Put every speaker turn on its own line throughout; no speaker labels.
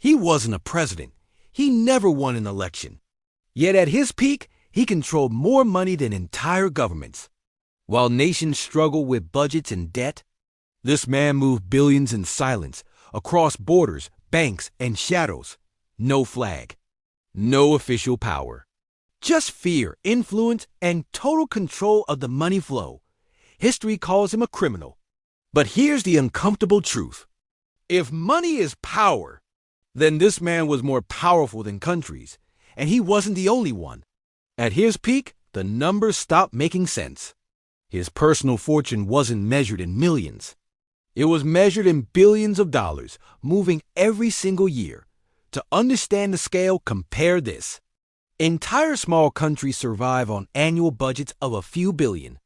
He wasn't a president. He never won an election. Yet at his peak, he controlled more money than entire governments. While nations struggle with budgets and debt, this man moved billions in silence, across borders, banks, and shadows. No flag. No official power. Just fear, influence, and total control of the money flow. History calls him a criminal. But here's the uncomfortable truth. If money is power, then this man was more powerful than countries, and he wasn't the only one. At his peak, the numbers stopped making sense. His personal fortune wasn't measured in millions. It was measured in billions of dollars, moving every single year. To understand the scale, compare this. Entire small countries survive on annual budgets of a few billion.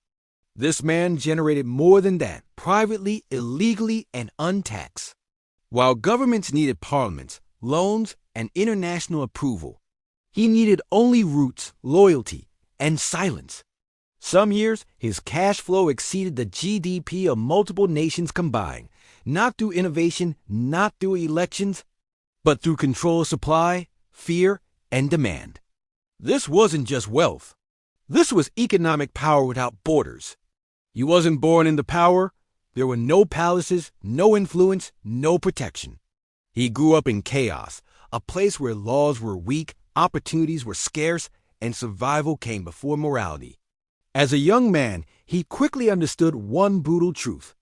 This man generated more than that, privately, illegally, and untaxed. While governments needed parliaments, loans, and international approval, he needed only roots, loyalty, and silence. Some years, his cash flow exceeded the GDP of multiple nations combined, not through innovation, not through elections, but through control of supply, fear, and demand. This wasn't just wealth. This was economic power without borders. He wasn't born into power. There were no palaces, no influence, no protection. He grew up in chaos, a place where laws were weak, opportunities were scarce, and survival came before morality. As a young man, he quickly understood one brutal truth.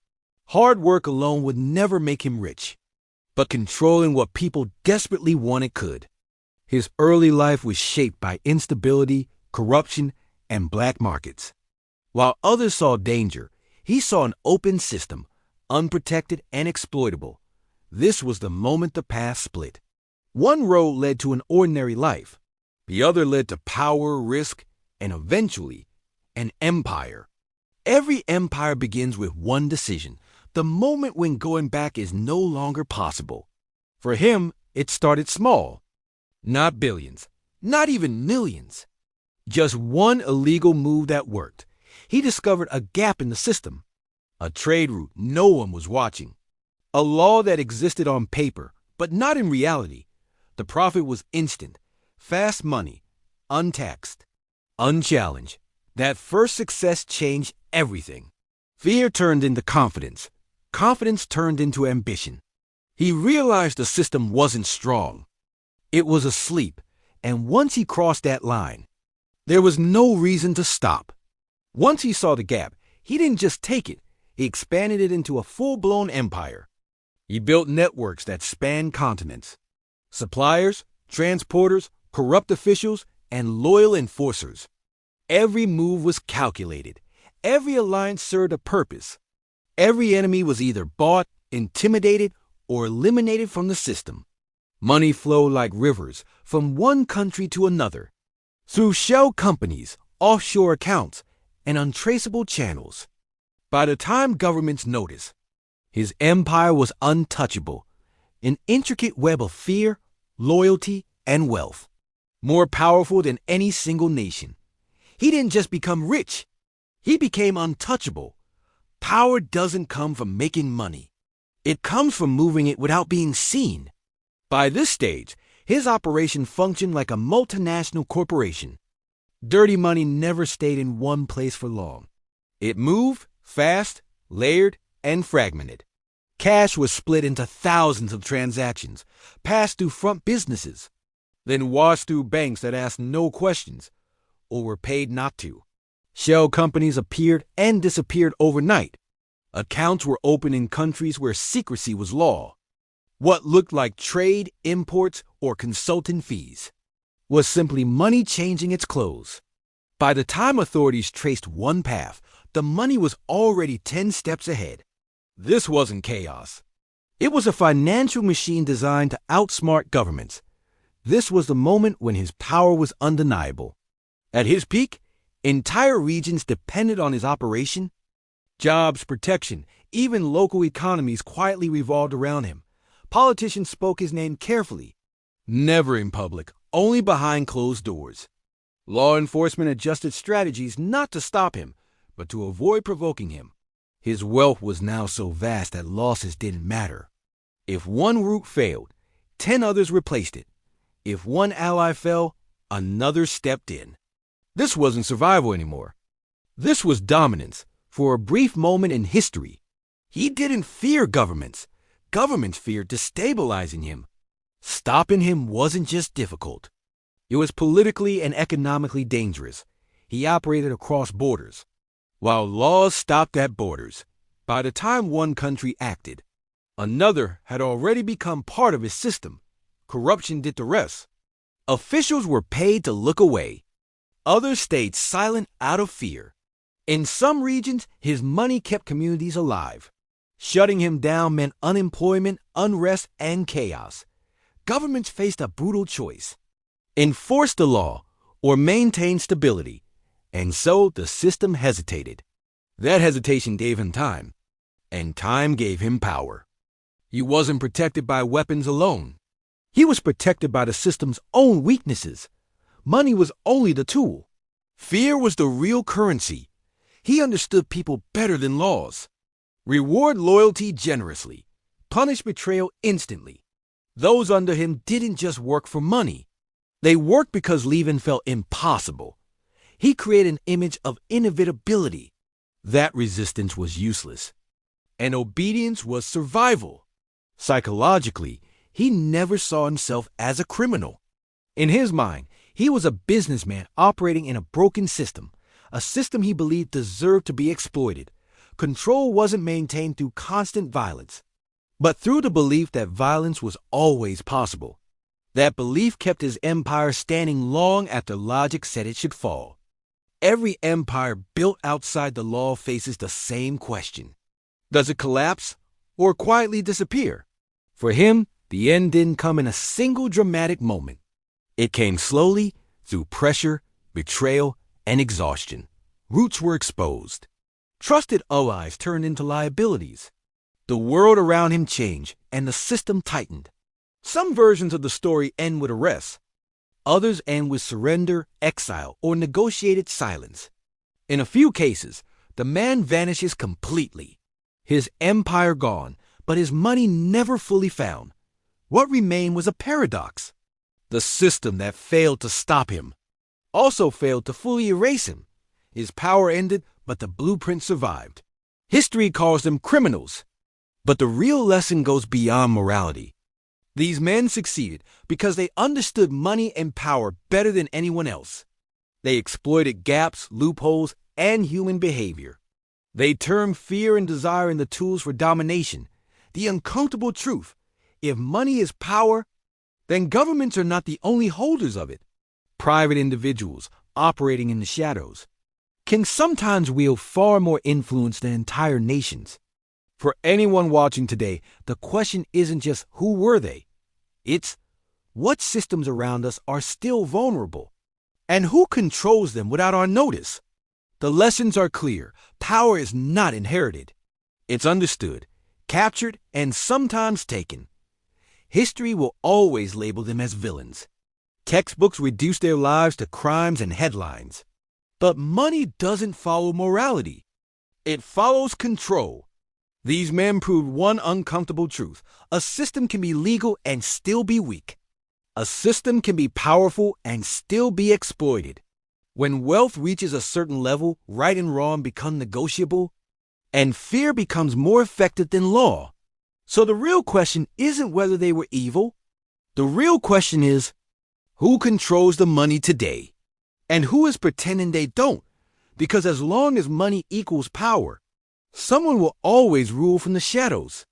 Hard work alone would never make him rich, but controlling what people desperately wanted could. His early life was shaped by instability, corruption, and black markets. While others saw danger, he saw an open system, unprotected and exploitable. This was the moment the path split. One road led to an ordinary life. The other led to power, risk, and eventually, an empire. Every empire begins with one decision, the moment when going back is no longer possible. For him, it started small. Not billions, not even millions. Just one illegal move that worked. He discovered a gap in the system. A trade route no one was watching. A law that existed on paper, but not in reality. The profit was instant, fast money, untaxed, unchallenged. That first success changed everything. Fear turned into confidence. Confidence turned into ambition. He realized the system wasn't strong. It was asleep, and once he crossed that line, there was no reason to stop. Once he saw the gap, he didn't just take it, he expanded it into a full-blown empire. He built networks that spanned continents. Suppliers, transporters, corrupt officials, and loyal enforcers. Every move was calculated. Every alliance served a purpose. Every enemy was either bought, intimidated, or eliminated from the system. Money flowed like rivers from one country to another, through shell companies, offshore accounts, and untraceable channels. By the time governments noticed, his empire was untouchable, an intricate web of fear, loyalty, and wealth, more powerful than any single nation. He didn't just become rich, he became untouchable. Power doesn't come from making money. It comes from moving it without being seen. By this stage, his operation functioned like a multinational corporation. Dirty money never stayed in one place for long. It moved fast, layered, and fragmented. Cash was split into thousands of transactions, passed through front businesses, then washed through banks that asked no questions or were paid not to. Shell companies appeared and disappeared overnight. Accounts were opened in countries where secrecy was law. What looked like trade, imports, or consultant fees was simply money changing its clothes. By the time authorities traced one path, the money was already 10 steps ahead. This wasn't chaos. It was a financial machine designed to outsmart governments. This was the moment when his power was undeniable. At his peak, entire regions depended on his operation. Jobs, protection, even local economies quietly revolved around him. Politicians spoke his name carefully, never in public, only behind closed doors. Law enforcement adjusted strategies not to stop him, but to avoid provoking him. His wealth was now so vast that losses didn't matter. If one route failed, 10 others replaced it. If one ally fell, another stepped in. This wasn't survival anymore. This was dominance for a brief moment in history. He didn't fear governments. Governments feared destabilizing him. Stopping him wasn't just difficult. It was politically and economically dangerous. He operated across borders. While laws stopped at borders, by the time one country acted, another had already become part of his system. Corruption did the rest. Officials were paid to look away. Others stayed silent out of fear. In some regions, his money kept communities alive. Shutting him down meant unemployment, unrest, and chaos. Governments faced a brutal choice: enforce the law or maintain stability. And so the system hesitated. That hesitation gave him time, and time gave him power. He wasn't protected by weapons alone. He was protected by the system's own weaknesses. Money was only the tool. Fear was the real currency. He understood people better than laws. Reward loyalty generously. Punish betrayal instantly. Those under him didn't just work for money. They worked because leaving felt impossible. He created an image of inevitability. That resistance was useless. And obedience was survival. Psychologically, he never saw himself as a criminal. In his mind, he was a businessman operating in a broken system, a system he believed deserved to be exploited. Control wasn't maintained through constant violence, but through the belief that violence was always possible. That belief kept his empire standing long after logic said it should fall. Every empire built outside the law faces the same question. Does it collapse or quietly disappear? For him, the end didn't come in a single dramatic moment. It came slowly through pressure, betrayal, and exhaustion. Roots were exposed. Trusted allies turned into liabilities. The world around him changed, and the system tightened. Some versions of the story end with arrest. Others end with surrender, exile, or negotiated silence. In a few cases, the man vanishes completely. His empire gone, but his money never fully found. What remained was a paradox. The system that failed to stop him also failed to fully erase him. His power ended, but the blueprint survived. History calls them criminals. But the real lesson goes beyond morality. These men succeeded because they understood money and power better than anyone else. They exploited gaps, loopholes, and human behavior. They turned fear and desire into tools for domination. The uncomfortable truth: if money is power, then governments are not the only holders of it. Private individuals, operating in the shadows, can sometimes wield far more influence than entire nations. For anyone watching today, the question isn't just who were they? It's what systems around us are still vulnerable, and who controls them without our notice. The lessons are clear. Power is not inherited. It's understood, captured, and sometimes taken. History will always label them as villains. Textbooks reduce their lives to crimes and headlines. But money doesn't follow morality. It follows control. These men proved one uncomfortable truth: a system can be legal and still be weak. A system can be powerful and still be exploited. When wealth reaches a certain level, right and wrong become negotiable, and fear becomes more effective than law. So the real question isn't whether they were evil. The real question is, who controls the money today? And who is pretending they don't? Because as long as money equals power, someone will always rule from the shadows.